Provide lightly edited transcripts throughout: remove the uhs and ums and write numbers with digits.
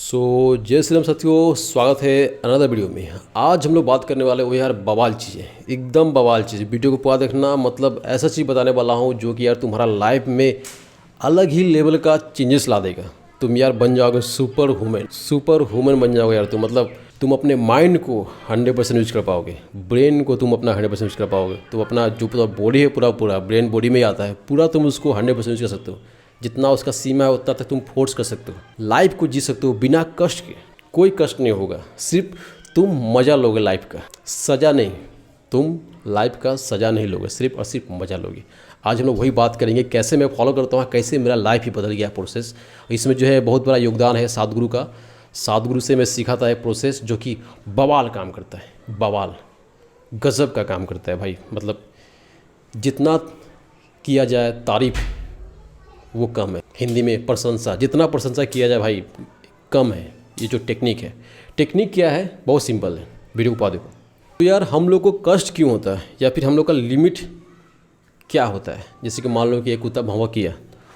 जय श्री राम साथियों, स्वागत है अनदर वीडियो में। आज हम लोग बात करने वाले वो यार बवाल चीज़ें, एकदम बवाल चीज़। वीडियो को पूरा देखना, मतलब ऐसा चीज़ बताने वाला हूँ जो कि यार तुम्हारा लाइफ में अलग ही लेवल का चेंजेस ला देगा। तुम यार बन जाओगे सुपर वुमेन बन जाओगे यार तुम। मतलब तुम अपने माइंड को 100% यूज कर पाओगे, ब्रेन को तुम अपना 100% यूज कर पाओगे। तुम अपना जो पूरा बॉडी है, पूरा ब्रेन बॉडी में ही आता है, पूरा तुम उसको 100% यूज कर सकते हो। जितना उसका सीमा है उतना तक तुम फोर्स कर सकते हो। लाइफ को जी सकते हो बिना कष्ट के। कोई कष्ट नहीं होगा, सिर्फ तुम मज़ा लोगे लाइफ का, सज़ा नहीं। तुम लाइफ का सज़ा नहीं लोगे, सिर्फ और सिर्फ मज़ा लोगे। आज हम लोग वही बात करेंगे, कैसे मैं फॉलो करता हूँ, कैसे मेरा लाइफ ही बदल गया प्रोसेस। इसमें जो है बहुत बड़ा योगदान है सदगुरु का। सदगुरु से मैं सीखा था एक प्रोसेस जो कि बवाल काम करता है, बवाल गज़ब का काम करता है भाई। मतलब जितना किया जाए तारीफ़ वो कम है। हिंदी में प्रशंसा, जितना प्रशंसा किया जाए भाई कम है। ये जो टेक्निक है, टेक्निक क्या है, बहुत सिंपल है। वीडियो को पा देखो। तो यार हम लोग को कष्ट क्यों होता है, या फिर हम लोग का लिमिट क्या होता है। जैसे कि मान लो कि एक कुत्ता भौंका किया,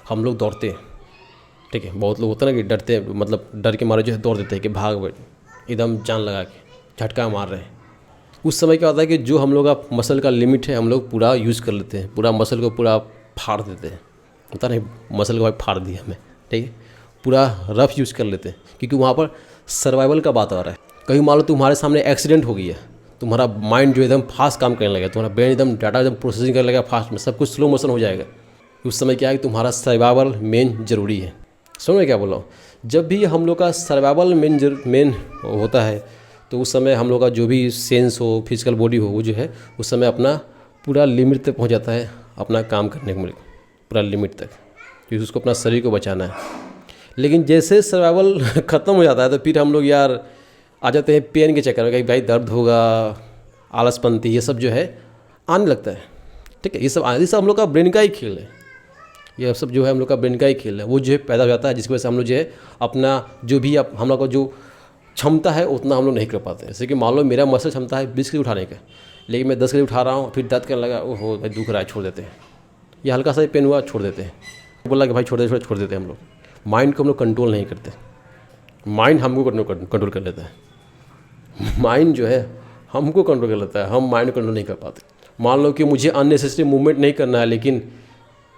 हम लोग दौड़ते हैं, ठीक है। बहुत लोग होता है ना कि डरते हैं, मतलब डर के मारे जो है दौड़ देते हैं कि भाग एकदम जान लगा के झटका मार रहे हैं। उस समय क्या होता है कि जो हम लोग का मसल का लिमिट है हम लोग पूरा यूज़ कर लेते हैं, पूरा मसल को पूरा फाड़ देते हैं। होता नहीं, मसल को भाई फाड़ दिया हमें, ठीक है। पूरा रफ यूज़ कर लेते हैं क्योंकि वहाँ पर सर्वाइवल का बात आ रहा है। कहीं मान लो तुम्हारे सामने एक्सीडेंट हो गया, तुम्हारा माइंड जो एकदम फास्ट काम करने लगा, तुम्हारा ब्रेन एकदम डाटा एकदम प्रोसेसिंग करने लगा फास्ट में, सब कुछ स्लो मोशन हो जाएगा। उस समय क्या है कि तुम्हारा सर्वाइवल मेन ज़रूरी है। समझ में क्या बोल रहा हूँ। जब भी हम लोग का सर्वाइवल मेन होता है तो उस समय हम लोग का जो भी सेंस हो, फिजिकल बॉडी हो, वो जो है उस समय अपना पूरा लिमिट तक पहुँच जाता है अपना काम करने को, पूरा लिमिट तक, क्योंकि उसको अपना शरीर को बचाना है। लेकिन जैसे सर्वाइवल ख़त्म हो जाता है तो फिर हम लोग यार आ जाते हैं पेन के चक्कर में, कहीं भाई दर्द होगा, आलसपंती, ये सब जो है आने लगता है, ठीक है। ये सब हम लोग का ब्रेन का ही खेल है। ये सब जो है हम लोग का ब्रेन का ही खेल है, वो जो है पैदा हो जाता है, जिसकी वजह से हम लोग जो है अपना जो भी हम लोग का जो क्षमता है उतना हम लोग नहीं कर पाते। जैसे कि मान लो मेरा मसल क्षमता है 20 किलो उठाने का, लेकिन मैं 10 किलो उठा रहा हूँ, फिर दर्द करने लगा, ओहो भाई दुख रहा है, छोड़ देते हैं। ये हल्का सा पेन हुआ, छोड़ देते हैं। बोला कि भाई छोड़ देते हैं हम लोग। माइंड को हम लोग कंट्रोल नहीं करते, माइंड हमको कंट्रोल कर लेता है। माइंड जो है हमको कंट्रोल कर लेता है, हम माइंड कंट्रोल नहीं कर पाते। मान लो कि मुझे अननेसेसरी मूवमेंट नहीं करना है, लेकिन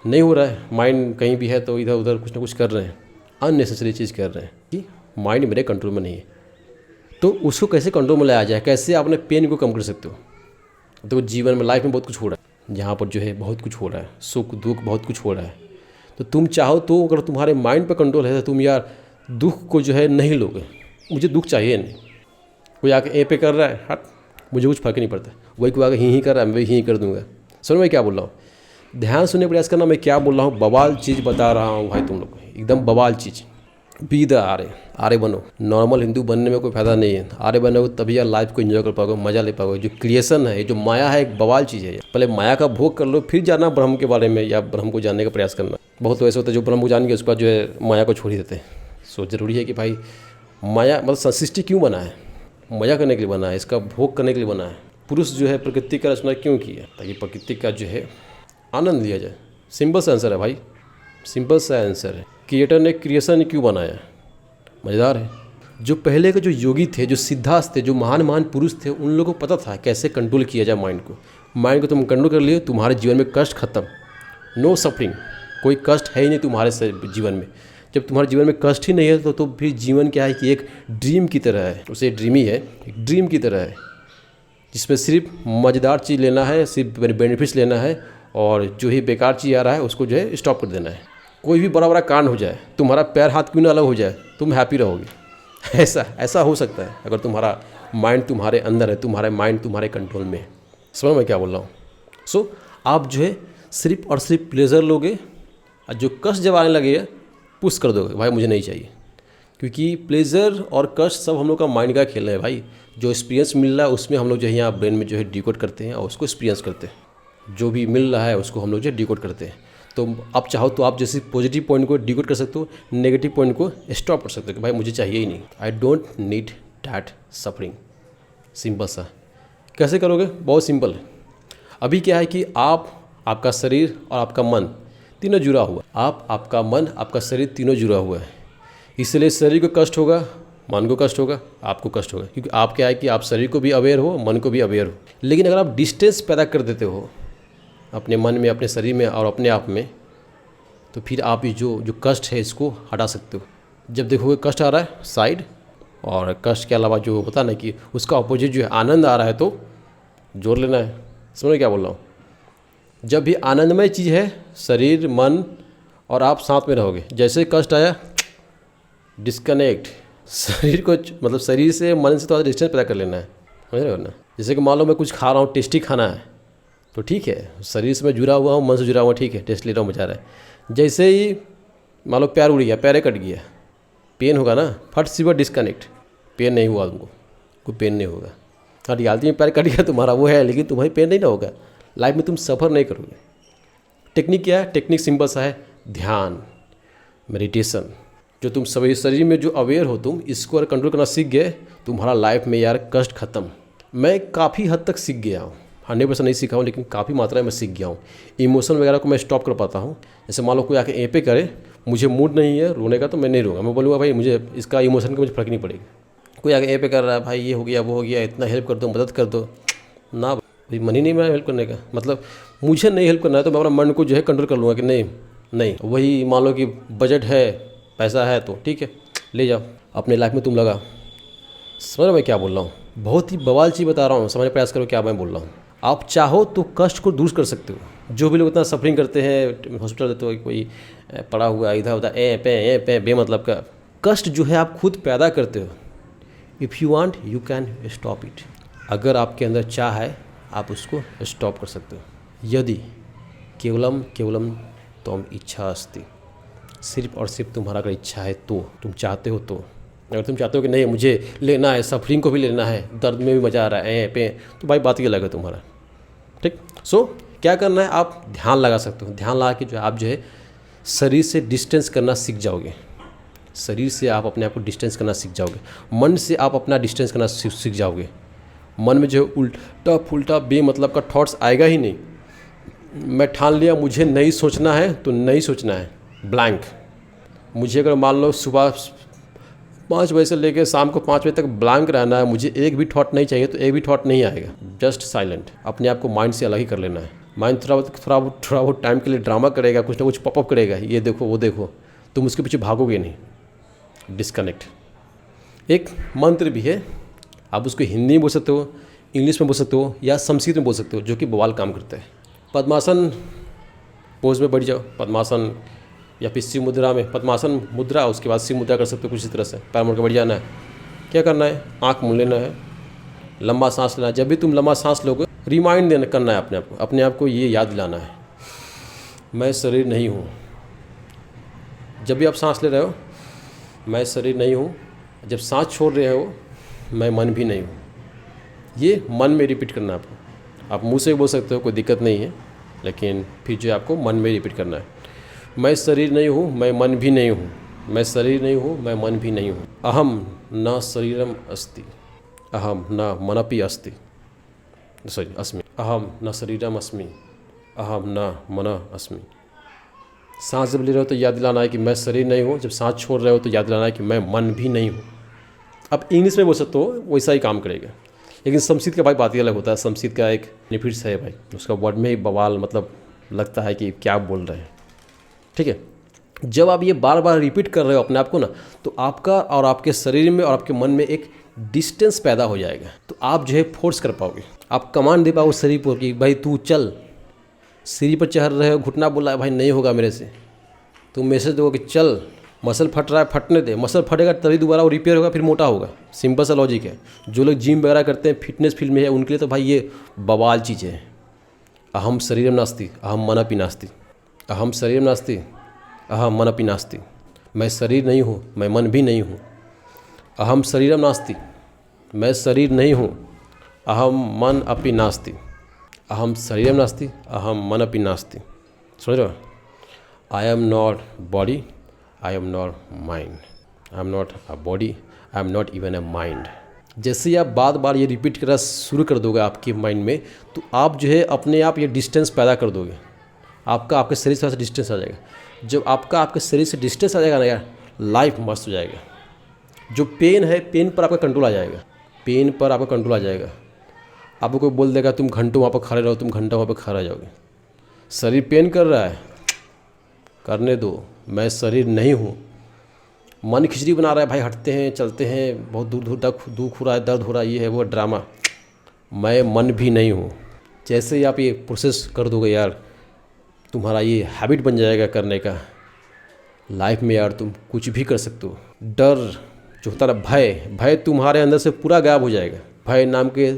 नहीं हो रहा है, माइंड कहीं भी है तो इधर उधर कुछ ना कुछ कर रहे हैं, अननेसेसरी चीज़ कर रहे हैं कि माइंड मेरे कंट्रोल में नहीं है। तो उसको कैसे कंट्रोल में लाया जाए, कैसे आप अपने पेन को कम कर सकते हो। तो जीवन में, लाइफ में बहुत कुछ हो रहा है, जहाँ पर जो है बहुत कुछ हो रहा है, सुख दुख बहुत कुछ हो रहा है। तो तुम चाहो तो अगर तुम्हारे माइंड पर कंट्रोल है तो तुम यार दुख को जो है नहीं लोगे। मुझे दुख चाहिए नहीं, कोई आके ए पे कर रहा है, हट, मुझे कुछ फर्क नहीं पड़ता। वही कोई आगे ही कर रहा है, मैं ही कर दूंगा। सुनो मैं क्या बोल रहा हूँ, ध्यान सुनने प्रयास करना मैं क्या बोल रहा हूँ। बवाल चीज़ बता रहा हूँ भाई तुम लोग को, एकदम बवाल चीज़। बी द आर्य बनो। नॉर्मल हिंदू बनने में कोई फायदा नहीं है, आर्य बनोगे तभी यार लाइफ को एंजॉय कर पाओगे, मज़ा ले पाओगे। जो क्रिएशन है, जो माया है, एक बवाल चीज़ है। पहले माया का भोग कर लो, फिर जाना ब्रह्म के बारे में या ब्रह्म को जानने का प्रयास करना। बहुत तो ऐसे होते हैं जो ब्रह्म को जान के उसके बाद जो है माया को छोड़ ही देते हैं। सो जरूरी है कि भाई माया, मतलब सृष्टि क्यों बना है, मज़ा करने के लिए बना है, इसका भोग करने के लिए बना है। पुरुष जो है प्रकृति का रचना क्यों किया, ताकि प्रकृति का जो है आनंद लिया जाए। सिंपल सा आंसर है भाई, सिंपल सा आंसर है। क्रिएटर ने क्रिएशन क्यों बनाया, मज़ेदार है। जो पहले के जो योगी थे, जो सिद्धार्थ थे, जो महान पुरुष थे, उन लोगों को पता था कैसे कंट्रोल किया जाए माइंड को। माइंड को तुम कंट्रोल कर लिए, तुम्हारे जीवन में कष्ट खत्म, नो सफरिंग, कोई कष्ट है ही नहीं तुम्हारे जीवन में। जब तुम्हारे जीवन में कष्ट ही नहीं है तो फिर जीवन क्या है कि एक ड्रीम की तरह है। उसे ड्रीम ही है, एक ड्रीम की तरह है, जिसमें सिर्फ मज़ेदार चीज़ लेना है, सिर्फ बेनिफिट्स लेना है, और जो ही बेकार चीज़ आ रहा है उसको जो है स्टॉप कर देना है। कोई भी बड़ा कांड हो जाए, तुम्हारा पैर हाथ क्यों ना अलग हो जाए, तुम हैप्पी रहोगे। ऐसा हो सकता है अगर तुम्हारा माइंड तुम्हारे अंदर है, तुम्हारे माइंड तुम्हारे कंट्रोल में है। समझ मैं क्या बोल रहा हूँ। सो आप जो है सिर्फ और सिर्फ प्लेजर लोगे, और जो कष्ट जब आने लगेगा पुश कर दोगे, भाई मुझे नहीं चाहिए। क्योंकि प्लेजर और कष्ट सब हम लोग का माइंड का खेल है भाई। जो एक्सपीरियंस मिल रहा है उसमें हम लोग जो है यहाँ ब्रेन में जो है डिकोड करते हैं और उसको एक्सपीरियंस करते हैं। जो भी मिल रहा है उसको हम लोग जो है डिकोड करते हैं। तो आप चाहो तो आप जैसे पॉजिटिव पॉइंट को डिकोड कर सकते हो, नेगेटिव पॉइंट को स्टॉप कर सकते हो कि भाई मुझे चाहिए ही नहीं, I don't need that suffering. Simple सा। कैसे करोगे, बहुत सिंपल है। अभी क्या है कि आपका शरीर और आपका मन तीनों जुड़ा हुआ, आपका मन, आपका शरीर तीनों जुड़ा हुआ है। इसलिए शरीर को कष्ट होगा, मन को कष्ट होगा, आपको कष्ट होगा, क्योंकि आप क्या है कि आप शरीर को भी अवेयर हो, मन को भी अवेयर हो। लेकिन अगर आप डिस्टेंस पैदा कर देते हो अपने मन में, अपने शरीर में और अपने आप में, तो फिर आप ये जो कष्ट है इसको हटा सकते हो। जब देखोगे कष्ट आ रहा है साइड, और कष्ट के अलावा जो होता है ना कि उसका अपोजिट जो है आनंद आ रहा है, तो जोड़ लेना है। समझ रहे क्या बोल रहा हूँ? जब भी आनंदमय चीज़ है, शरीर मन और आप साथ में रहोगे, जैसे कष्ट आया डिस्कनेक्ट, शरीर को मतलब शरीर से मन से थोड़ा डिस्टेंस पैदा कर लेना है। समझ रहे हो ना? जैसे कि मान लो मैं कुछ खा रहा हूँ, टेस्टी खाना है, तो ठीक है, शरीर से मैं जुड़ा हुआ हूँ, मन से जुड़ा हुआ, ठीक है, टेस्ट ले रहा हूँ, मजा आ रहा है। जैसे ही मान लो पैर उड़ गया, पैर कट गया, पेन होगा ना, फट सी बार डिस्कनेक्ट, पेन नहीं हुआ तुमको, कोई पेन नहीं होगा। हाँ, रियलिटी में पैर कट गया तुम्हारा वो है, लेकिन तुम्हारी पेन नहीं ना होगा, लाइफ में तुम सफ़र नहीं करोगे। टेक्निक क्या है? टेक्निक सिंपल सा है, ध्यान, मेडिटेशन। जो तुम सभी शरीर में जो अवेयर हो, तुम इसको अगर कंट्रोल करना सीख गए, तुम्हारा लाइफ में यार कष्ट खत्म। मैं काफ़ी हद तक सीख गया हूँ, 100% नहीं सीखा हूँ, लेकिन काफ़ी मात्रा में सीख गया हूँ। इमोशन वगैरह को मैं स्टॉप कर पाता हूँ। जैसे मान लो कोई आके ए पे करे, मुझे मूड नहीं है रोने का, तो मैं नहीं रोऊंगा, मैं बोलूँगा भाई मुझे इसका इमोशन का मुझे फ़र्क नहीं पड़ेगा। कोई आगे ए पे कर रहा है, भाई ये हो गया वो हो गया, इतना हेल्प कर दो, मदद कर दो, ना भाई मन ही नहीं मेरा हेल्प करने का। मतलब मुझे नहीं हेल्प करना है, तो मैं अपना मन को जो है कंट्रोल कर लूँगा कि नहीं। वही मान लो कि बजट है, पैसा है, तो ठीक है ले जाओ, अपने लाइफ में तुम लगा। समझ रहे मैं क्या बोल रहा हूँ? बहुत ही बवाल चीज़ बता रहा हूँ, समझने प्रयास करो क्या मैं बोल रहा हूँ। आप चाहो तो कष्ट को दूर कर सकते हो। जो भी लोग इतना सफरिंग करते हैं, हॉस्पिटल देते हो, कोई पड़ा हुआ इधर उधर ए पे बेमतलब का कष्ट जो है आप खुद पैदा करते हो। If you want you can stop it. अगर आपके अंदर चाह है, आप उसको स्टॉप कर सकते हो। यदि केवलम त्वम इच्छा अस्ति, सिर्फ और सिर्फ तुम्हारा अगर इच्छा है तो, तुम चाहते हो तो। अगर तुम चाहते हो कि नहीं मुझे लेना है, सफरिंग को भी लेना है, दर्द में भी मज़ा आ रहा है पे, तो भाई बात ही अलग है तुम्हारा। ठीक। सो क्या करना है, आप ध्यान लगा सकते हो। ध्यान लगा के जो आप जो है शरीर से डिस्टेंस करना सीख जाओगे। शरीर से आप अपने आप को डिस्टेंस करना सीख जाओगे। मन से आप अपना डिस्टेंस करना सीख जाओगे। मन में जो उल्टा फुल्टा बेमतलब का थॉट्स आएगा ही नहीं। मैं ठान लिया मुझे नहीं सोचना है, तो नहीं सोचना है, ब्लैंक। मुझे अगर मान लो सुबह 5 बजे से लेकर शाम को 5 बजे तक ब्लैंक रहना है, मुझे एक भी थॉट नहीं चाहिए, तो एक भी थॉट नहीं आएगा। Just silent. अपने आप को माइंड से अलग ही कर लेना है। माइंड थोड़ा बहुत टाइम के लिए ड्रामा करेगा, कुछ ना कुछ पॉपअप करेगा, ये देखो वो देखो, तुम उसके पीछे भागोगे नहीं। डिस्कनेक्ट। एक मंत्र भी है, आप उसको हिंदी में बोल सकते हो, इंग्लिश में बोल सकते हो, या संस्कृत में बोल सकते हो, जो कि बवाल काम करता है। पद्मासन पोज में बैठ जाओ, पद्मासन, या फिर शिव मुद्रा में, पद्मासन मुद्रा, उसके बाद शिव मुद्रा कर सकते हो कुछ इस तरह से। पैर मोड़ के बैठ जाना है। क्या करना है, आँख मूंद लेना है, लंबा सांस लेना है। जब भी तुम लंबा सांस लोगे, रिमाइंड करना है अपने आप को ये याद दिलाना है, मैं शरीर नहीं हूँ। जब भी आप सांस ले रहे हो, मैं शरीर नहीं हूँ। जब सांस छोड़ रहे हो, मैं मन भी नहीं हूँ। ये मन में रिपीट करना है आपको। आप मुंह से बोल सकते हो, कोई दिक्कत नहीं है, लेकिन फिर जो आपको मन में रिपीट करना है, मैं शरीर नहीं हूँ, मैं मन भी नहीं हूँ। मैं शरीर नहीं हूँ, मैं मन भी नहीं हूँ। अहम न शरीरम अस्ति, अहम न मनपि अस्ति, सॉरी अस्मि। अहम न शरीरम अस्मि, अहम न मन अस्मि। सांस जब ले रहे हो तो याद दिलाना है कि मैं शरीर नहीं हूँ। जब सांस छोड़ रहे हो तो याद दिलाना है कि मैं मन भी नहीं हूँ। अब इंग्लिश में बोल सकते हो, वैसा ही काम करेगा। लेकिन संस्कृत का भाई बात ही अलग होता है। संस्कृत का एक बेनिफिट्स है भाई, उसका वर्ड में ही बवाल, मतलब लगता है कि क्या बोल रहे हैं। ठीक है। जब आप ये बार बार रिपीट कर रहे हो अपने आप को ना, तो आपका और आपके शरीर में और आपके मन में एक डिस्टेंस पैदा हो जाएगा। तो आप जो है फोर्स कर पाओगे, आप कमांड दे पाओगे शरीर को कि भाई तू चल। सीढ़ी पर चढ़ रहे हो, घुटना बोला है भाई नहीं होगा मेरे से, तुम मैसेज दो कि चल। मसल फट रहा है, फटने दे। मसल फटेगा तभी दोबारा वो रिपेयर होगा, फिर मोटा होगा। सिंपल सा लॉजिक है। जो लोग जिम वगैरह करते हैं, फिटनेस फील्ड में है, उनके लिए तो भाई ये बवाल चीज़ें हैं। अहम शरीरम नास्ति, अहम मनपि नास्ति। अहम शरीरम नास्ति, अहम मनपि नास्ति। मैं शरीर नहीं हूँ, मैं मन भी नहीं हूँ। अहम शरीरम नास्ति, मैं शरीर नहीं हूँ। अहम मन अपि नास्ति, अहम शरीरम नास्ति, अहम मन अपि नास्ति। समझ रहे हो? I am not body, I am not mind, I am not a body, I am not even a mind. जैसे ही आप बार बार ये रिपीट करना शुरू कर दोगे आपके माइंड में, तो आप जो है अपने आप ये डिस्टेंस पैदा कर दोगे। आपके शरीर से डिस्टेंस आ जाएगा। जब आपके शरीर से डिस्टेंस आ जाएगा ना यार, लाइफ मस्त हो जाएगा। जो पेन है, पेन पर आपका कंट्रोल आ जाएगा, पेन पर आपका कंट्रोल आ जाएगा। आपको कोई बोल देगा तुम घंटों वहाँ पर खड़े रहो, तुम घंटा वहाँ पर खड़ा जाओगे। शरीर पेन कर रहा है, करने दो, मैं शरीर नहीं हूँ। मन खिचड़ी बना रहा है, भाई हटते हैं, चलते हैं, बहुत दूर दूर तक दुख हो रहा है, दर्द हो रहा है, ये है वो ड्रामा, मैं मन भी नहीं हूँ। जैसे ही आप ये प्रोसेस कर दोगे यार, तुम्हारा ये हैबिट बन जाएगा करने का। लाइफ में यार तुम कुछ भी कर सकते हो। डर जो होता है, भय तुम्हारे अंदर से पूरा गायब हो जाएगा। भय नाम के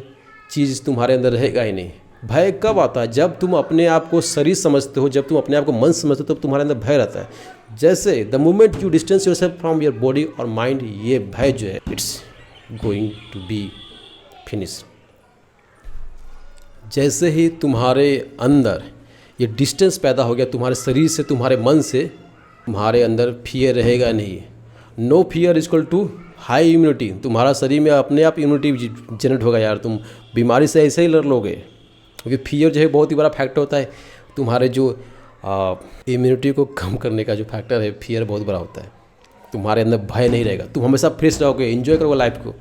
चीज़ तुम्हारे अंदर रहेगा ही नहीं। भय कब आता है? जब तुम अपने आप को शरीर समझते हो, जब तुम अपने आप को मन समझते हो, तब तुम्हारे अंदर भय रहता है। जैसे the moment you distance yourself from your body और माइंड, ये भय जो है it's going to be finish. जैसे ही तुम्हारे अंदर ये डिस्टेंस पैदा हो गया तुम्हारे शरीर से, तुम्हारे मन से, तुम्हारे अंदर फियर रहेगा नहीं। No fear equal to high immunity. तुम्हारा शरीर में अपने आप इम्यूनिटी जनरेट होगा यार, तुम बीमारी से ऐसे ही लड़ लोगे। क्योंकि फियर जो है बहुत ही बड़ा फैक्टर होता है। तुम्हारे जो इम्यूनिटी को कम करने का जो फैक्टर है, फियर बहुत बड़ा होता है। तुम्हारे अंदर भय नहीं रहेगा, तुम हमेशा फ्रेश रहोगे, एंजॉय करोगे लाइफ को,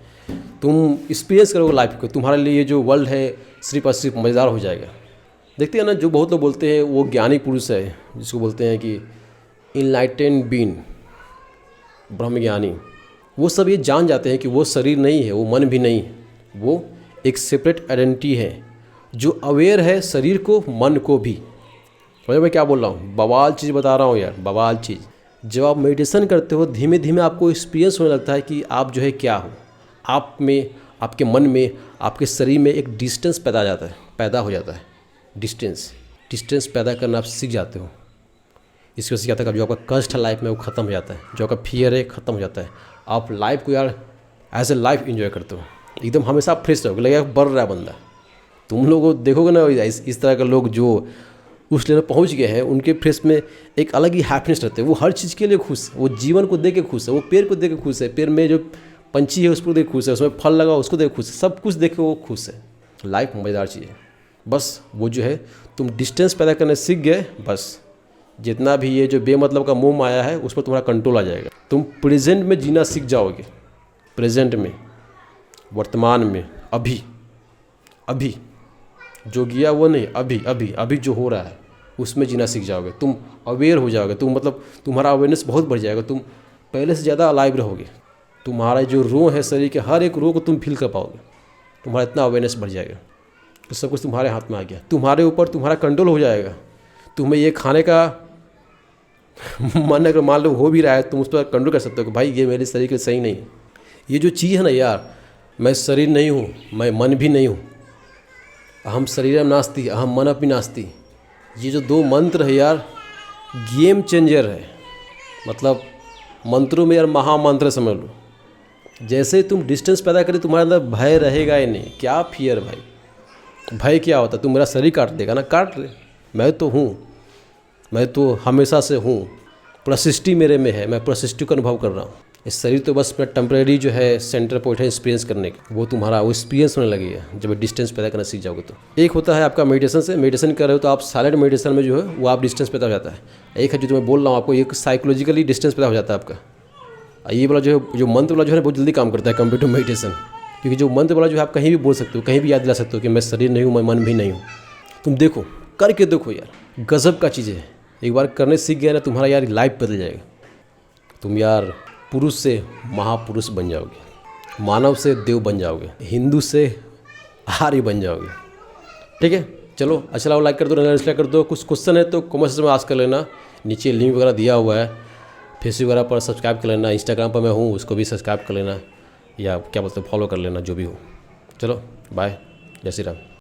तुम एक्सपीरियंस करोगे लाइफ को। तुम्हारे लिए ये जो वर्ल्ड है सिर्फ और सिर्फ मज़ेदार हो जाएगा। देखते हैं ना, जो बहुत लोग बोलते हैं वो ज्ञानी पुरुष है, जिसको बोलते हैं कि इनलाइटेंड बीइंग, ब्रह्मज्ञानी, वो सब ये जान जाते हैं कि वो शरीर नहीं है, वो मन भी नहीं है, वो एक सेपरेट आइडेंटिटी है जो अवेयर है शरीर को, मन को भी। समझो मैं क्या बोल रहा हूँ? बवाल चीज़ बता रहा हूँ यार, बवाल चीज़। जब आप मेडिटेशन करते हो, धीमे धीमे आपको एक्सपीरियंस होने लगता है कि आप जो है क्या हो। आप में, आपके मन में, आपके शरीर में एक डिस्टेंस पैदा हो जाता है। डिस्टेंस पैदा करना आप सीख जाते हो। इसकी वजह से क्या था, जो आपका कष्ट है लाइफ में वो ख़त्म हो जाता है, जो आपका फियर है ख़त्म हो जाता है। आप लाइफ को यार एज ए लाइफ एंजॉय करते हो, एकदम हमेशा फ्रेश रहोगे, लगेगा बढ़ रहा है बंदा। तुम लोग देखोगे ना, इस तरह के लोग जो उस लेवल पहुंच गए हैं, उनके फेस में एक अलग ही हैप्पीनेस रहते हैं। वो हर चीज़ के लिए खुश है, वो जीवन को देख के खुश है, वो पेड़ को देख के खुश है, पेड़ में जो पंछी है उसको देख खुश है, उसमें फल लगा उसको देख खुश है, सब कुछ देख के वो खुश है। लाइफ मज़ेदार चीज़ है। बस वो जो है तुम डिस्टेंस पैदा करने सीख गए, बस जितना भी ये जो बेमतलब का मोह माया है उस पर तुम्हारा कंट्रोल आ जाएगा। तुम प्रेजेंट में जीना सीख जाओगे, प्रेजेंट में, वर्तमान में, अभी जो गया वो नहीं, अभी जो हो रहा है उसमें जीना सीख जाओगे। तुम अवेयर हो जाओगे, तुम मतलब तुम्हारा अवेयरनेस बहुत बढ़ जाएगा, तुम पहले से ज़्यादा अलाइव रहोगे। तुम्हारा जो रो है शरीर के, हर एक रो को तुम फील कर पाओगे, तुम्हारा इतना अवेयरनेस बढ़ जाएगा। तो सब कुछ तुम्हारे हाथ में आ गया, तुम्हारे ऊपर तुम्हारा कंट्रोल हो जाएगा। तुम्हें ये खाने का मन अगर मान लो हो भी रहा है, तुम उस पर कंट्रोल कर सकते हो कि भाई ये मेरे शरीर के सही नहीं है। ये जो चीज़ है ना यार, मैं शरीर नहीं हूँ, मैं मन भी नहीं हूँ, अहम शरीरम नास्ति अहम मन अपि नास्ति, ये जो दो मंत्र है यार, गेम चेंजर है। मतलब मंत्रों में यार महामंत्र समझ लो। जैसे तुम डिस्टेंस पैदा करें, तुम्हारे अंदर भय रहेगा ही नहीं। क्या फियर भाई? भय क्या होता है? तुम मेरा शरीर काट देगा ना, काट ले, मैं तो हूँ, मैं तो हमेशा से हूँ, पूरा सृष्टि मेरे में है, मैं पूरा सृष्टि का अनुभव कर रहा हूँ। इस शरीर तो बस मेरा टेम्परेरी जो है सेंटर पॉइंट है एक्सपीरियंस करने का, वो तुम्हारा वो एक्सपीरियंस होने लगेगा जब डिस्टेंस पैदा करना सीख जाओगे। तो एक होता है आपका मेडिटेशन से, मेडिटेशन कर रहे हो तो आप साइलेंट मेडिटेशन में जो है वो आप डिस्टेंस पैदा हो जाता है। एक है जो मैं बोल रहा हूँ आपको, एक साइकोलॉजिकली डिस्टेंस पैदा हो जाता है आपका। ये वाला जो है, जो मंत्र वाला जो है बहुत जल्दी काम करता है कंपेयर टू मेडिटेशन। क्योंकि जो मंत्र वाला जो है आप कहीं भी बोल सकते हो, कहीं भी याद दिला सकते हो कि मैं शरीर नहीं हूँ, मैं मन भी नहीं हूँ। तुम देखो, करके देखो यार, गजब का चीज़ है। एक बार करने सीख गया ना, तुम्हारा यार लाइफ बदल जाएगा। तुम यार पुरुष से महापुरुष बन जाओगे, मानव से देव बन जाओगे, हिंदू से आर्य बन जाओगे। ठीक है, चलो अच्छा लगा लाइक कर दो, डिसलाइक कर दो। कुछ क्वेश्चन है तो कमेंट सेक्शन में आस्क कर लेना, नीचे लिंक वगैरह दिया हुआ है। फेसबुक वगैरह पर सब्सक्राइब कर लेना, इंस्टाग्राम पर मैं हूँ, उसको भी सब्सक्राइब कर लेना, या क्या बोलते हैं फॉलो कर लेना, जो भी हो। चलो बाय, जय श्री राम।